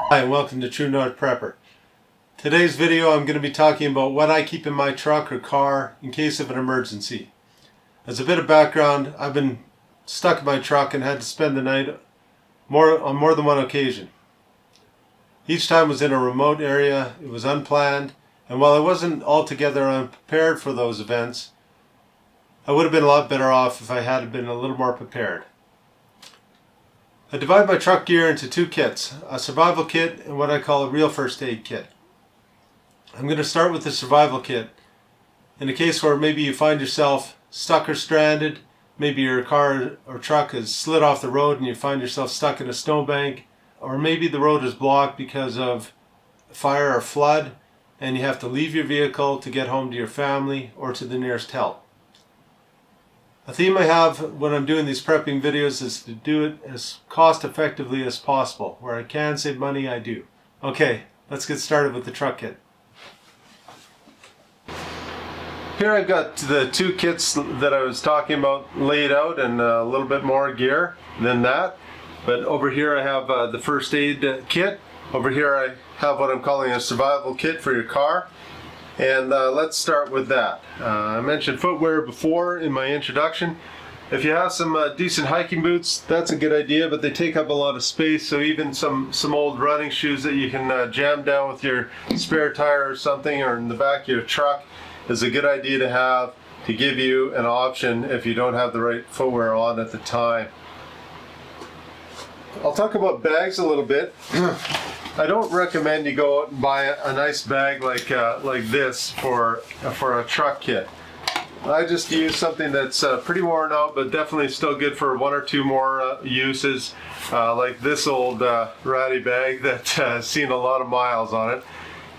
Hi, and welcome to True North Prepper. Today's video I'm going to be talking about what I keep in my truck or car in case of an emergency. As a bit of background, I've been stuck in my truck and had to spend the night on more than one occasion. Each time was in a remote area, it was unplanned, and while I wasn't altogether unprepared for those events, I would have been a lot better off if I had been a little more prepared. I divide my truck gear into two kits, a survival kit and what I call a real first aid kit. I'm going to start with the survival kit. In a case where maybe you find yourself stuck or stranded, maybe your car or truck has slid off the road and you find yourself stuck in a snowbank, or maybe the road is blocked because of fire or flood and you have to leave your vehicle to get home to your family or to the nearest help. A theme I have when I'm doing these prepping videos is to do it as cost effectively as possible. Where I can save money, I do. Okay, let's get started with the truck kit. Here I've got the two kits that I was talking about laid out and a little bit more gear than that. But over here I have the first aid kit. Over here I have what I'm calling a survival kit for your car. And let's start with that. I mentioned footwear before in my introduction. If you have some decent hiking boots, that's a good idea, but they take up a lot of space, so even some old running shoes that you can jam down with your spare tire or something, or in the back of your truck, is a good idea to have to give you an option if you don't have the right footwear on at the time. I'll talk about bags a little bit. I don't recommend you go out and buy a nice bag like this for a truck kit. I just use something that's pretty worn out, but definitely still good for one or two more uses, like this old ratty bag that has seen a lot of miles on it,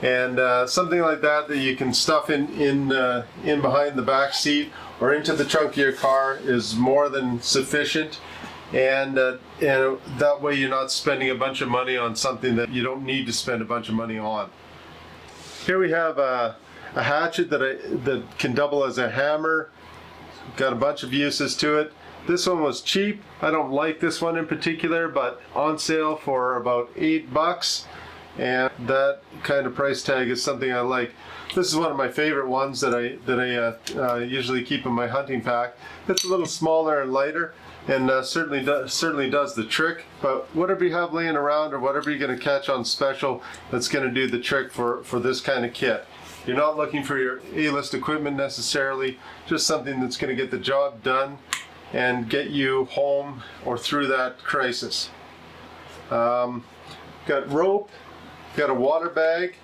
and something like that you can stuff in behind the back seat or into the trunk of your car is more than sufficient. And that way you're not spending a bunch of money on something that you don't need to spend a bunch of money on. Here we have a hatchet that can double as a hammer. Got a bunch of uses to it. This one was cheap. I don't like this one in particular, but on sale for about $8, and that kind of price tag is something I like. This is one of my favorite ones that I usually keep in my hunting pack. It's a little smaller and lighter, and certainly does the trick. But whatever you have laying around or whatever you're going to catch on special, that's going to do the trick for this kind of kit. You're not looking for your A-list equipment necessarily, just something that's going to get the job done and get you home or through that crisis. Got rope, got a water bag.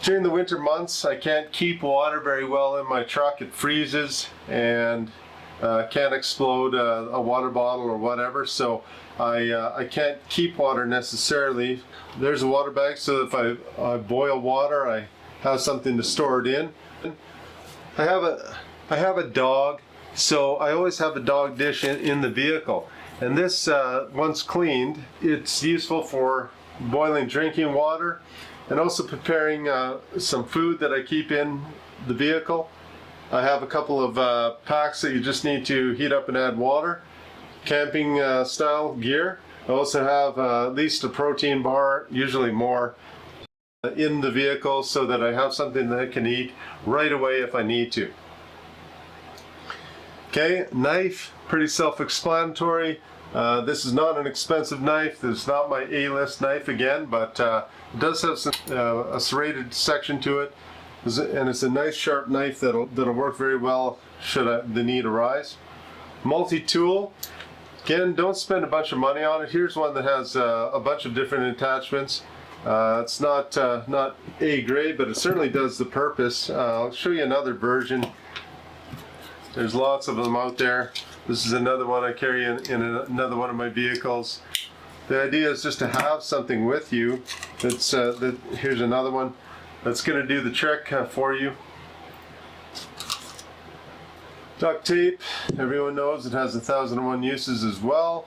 During the winter months, I can't keep water very well in my truck. It freezes and can't explode a water bottle or whatever, so I can't keep water necessarily. There's a water bag, so if I boil water, I have something to store it in. I have a dog, so I always have a dog dish in the vehicle, and this once cleaned, it's useful for boiling drinking water and also preparing some food that I keep in the vehicle. I have a couple of packs that you just need to heat up and add water, camping style gear. I also have at least a protein bar, usually more, in the vehicle so that I have something that I can eat right away if I need to. Okay, knife, pretty self-explanatory. This is not an expensive knife. This is not my A-list knife again, but it does have some, a serrated section to it, and it's a nice sharp knife that'll work very well should the need arise. Multi-tool. Again, don't spend a bunch of money on it. Here's one that has a bunch of different attachments. It's not A grade, but it certainly does the purpose. I'll show you another version. There's lots of them out there. This is another one I carry in another one of my vehicles. The idea is just to have something with you. Here's another one that's going to do the trick for you. Duct tape, everyone knows it has 1,001 uses as well.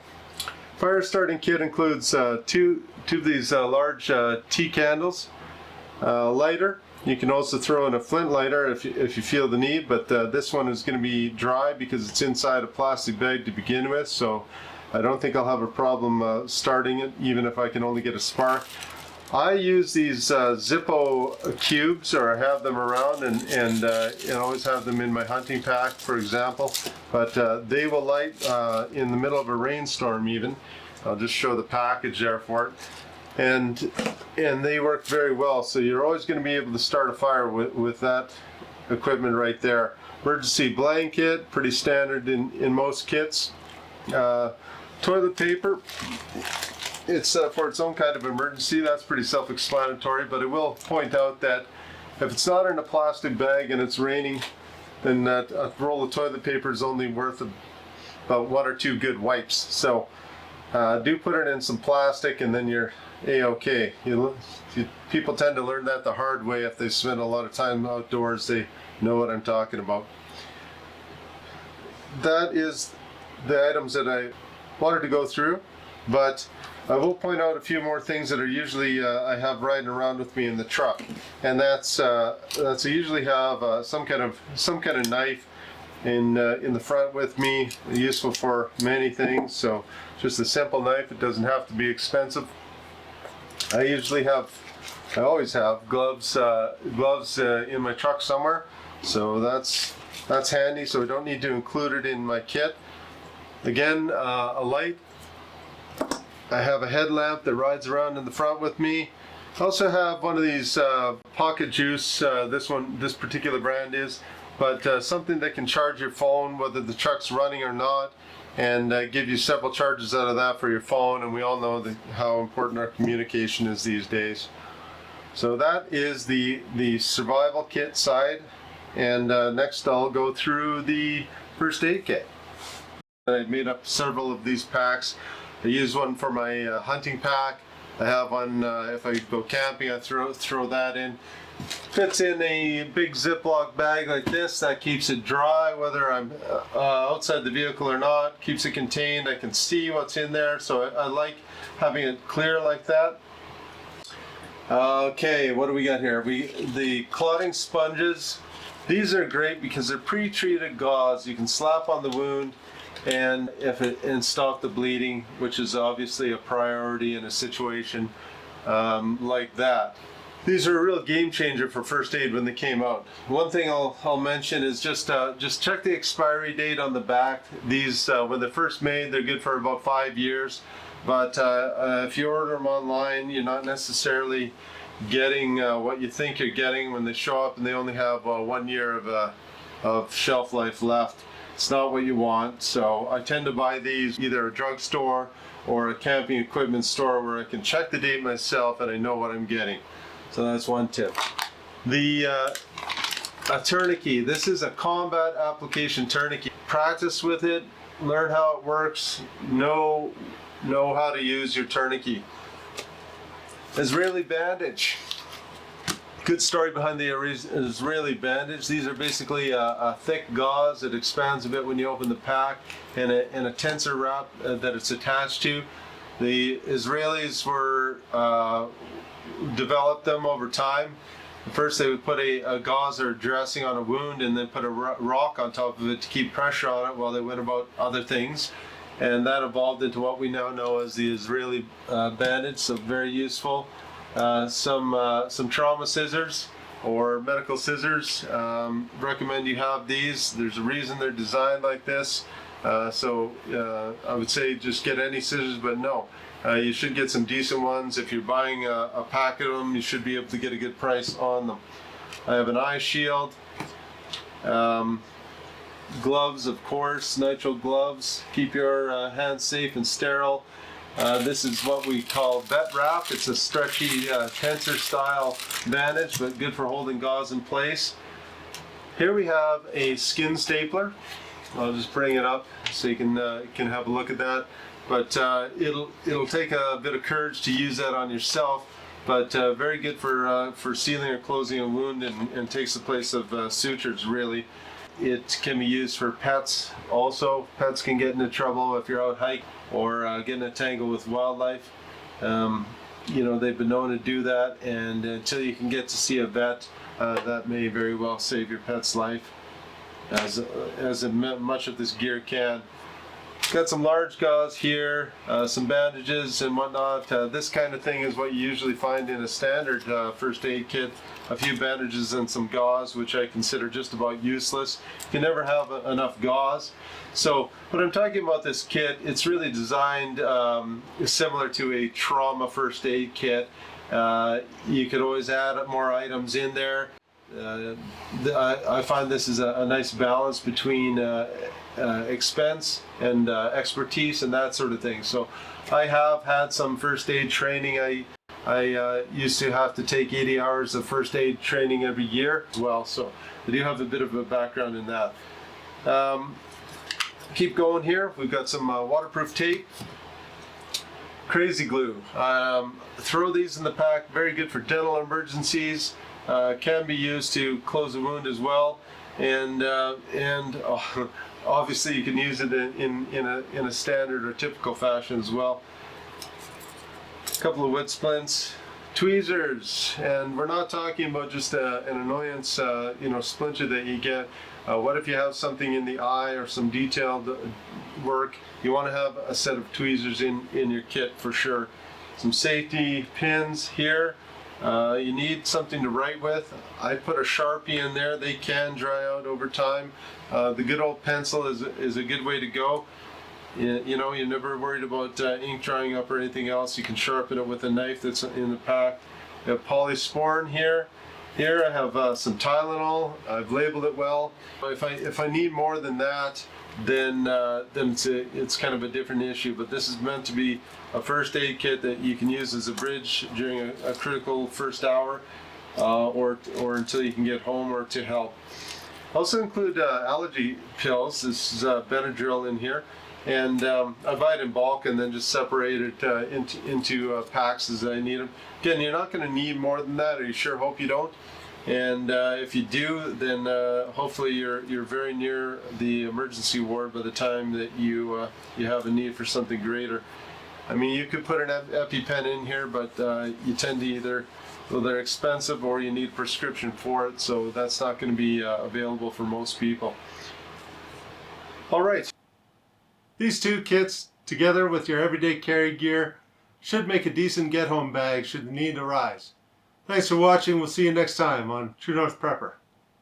Fire starting kit includes two of these large tea candles, lighter. You can also throw in a flint lighter if you feel the need, but this one is going to be dry because it's inside a plastic bag to begin with, so I don't think I'll have a problem starting it, even if I can only get a spark. I use these Zippo cubes, or I have them around, and always have them in my hunting pack, for example. But they will light in the middle of a rainstorm even. I'll just show the package there for it. And they work very well. So you're always going to be able to start a fire with that equipment right there. Emergency blanket, pretty standard in most kits. Toilet paper. It's for its own kind of emergency. That's pretty self-explanatory, but I will point out that if it's not in a plastic bag and it's raining, then that a roll of toilet paper is only worth about 1 or 2 good wipes. So do put it in some plastic, and then you're a-okay. People tend to learn that the hard way. If they spend a lot of time outdoors, they know what I'm talking about. That is the items that I wanted to go through, but I will point out a few more things that are usually I have riding around with me in the truck, and that's I usually have some kind of knife in the front with me, useful for many things. So just a simple knife. It doesn't have to be expensive. I always have gloves in my truck somewhere, so that's handy. So I don't need to include it in my kit. Again, a light. I have a headlamp that rides around in the front with me. I also have one of these pocket juice, this particular brand is, but something that can charge your phone whether the truck's running or not, and give you several charges out of that for your phone, and we all know how important our communication is these days. So that is the survival kit side, and next I'll go through the first aid kit. I've made up several of these packs. I use one for my hunting pack. I have one if I go camping, I throw that in. Fits in a big Ziploc bag like this. That keeps it dry whether I'm outside the vehicle or not. Keeps it contained. I can see what's in there, so I like having it clear like that. Okay, what do we got here? The clotting sponges. These are great because they're pre-treated gauze. You can slap on the wound and stop the bleeding, which is obviously a priority in a situation like that. These are a real game changer for first aid when they came out. One thing I'll mention is just check the expiry date on the back. These when they're first made, they're good for about 5 years, but if you order them online, you're not necessarily getting what you think you're getting when they show up, and they only have 1 year of shelf life left. It's not what you want, so I tend to buy these either at a drugstore or a camping equipment store where I can check the date myself and I know what I'm getting. So that's one tip. A tourniquet. This is a combat application tourniquet. Practice with it, learn how it works, know how to use your tourniquet. Israeli bandage. Good story behind the Israeli bandage. These are basically a thick gauze that expands a bit when you open the pack, and a tensor wrap that it's attached to. The Israelis developed them over time. First they would put a gauze or dressing on a wound and then put a rock on top of it to keep pressure on it while they went about other things. And that evolved into what we now know as the Israeli bandage, so very useful. Some trauma scissors or medical scissors. Recommend you have these. There's a reason they're designed like this. So I would say just get any scissors, but no. You should get some decent ones. If you're buying a pack of them, you should be able to get a good price on them. I have an eye shield. Gloves, of course, nitrile gloves. Keep your hands safe and sterile. This is what we call vet wrap. It's a stretchy tensor style bandage, but good for holding gauze in place. Here we have a skin stapler. I'll just bring it up so you can have a look at that. But it'll take a bit of courage to use that on yourself, but very good for sealing or closing a wound, and takes the place of sutures really. It can be used for pets also. Pets can get into trouble if you're out hiking or get in a tangle with wildlife. They've been known to do that, and until you can get to see a vet, that may very well save your pet's life, as much of this gear can. Got some large gauze here, some bandages and whatnot. This kind of thing is what you usually find in a standard first aid kit. A few bandages and some gauze, which I consider just about useless. You can never have enough gauze. So when I'm talking about this kit, it's really designed similar to a trauma first aid kit. You could always add more items in there. I find this is a nice balance between expense and expertise and that sort of thing. So I have had some first aid training. I used to have to take 80 hours of first aid training every year as well, so I do have a bit of a background in that. Keep going here. We've got some waterproof tape, crazy glue. Throw these in the pack. Very good for dental emergencies. Can be used to close a wound as well, and obviously you can use it in a standard or typical fashion as well. A couple of wood splints, tweezers, and we're not talking about just an annoyance, splinter that you get. What if you have something in the eye or some detailed work? You want to have a set of tweezers in your kit for sure. Some safety pins here. You need something to write with. I put a Sharpie in there. They can dry out over time. The good old pencil is a good way to go. You're never worried about ink drying up or anything else. You can sharpen it with a knife that's in the pack. I have polysporin here. Here I have some Tylenol. I've labeled it well. If I need more than that, then it's kind of a different issue. But this is meant to be a first aid kit that you can use as a bridge during a critical first hour, or until you can get home or to help. Also include allergy pills. This is Benadryl in here. And I buy it in bulk and then just separate it into packs as I need them. Again, you're not going to need more than that, or you sure hope you don't. And if you do, then hopefully you're very near the emergency ward by the time that you have a need for something greater. I mean, you could put an EpiPen in here, but you tend to they're expensive or you need a prescription for it, so that's not going to be available for most people. All right. These two kits, together with your everyday carry gear, should make a decent get-home bag should the need arise. Thanks for watching. We'll see you next time on True North Prepper.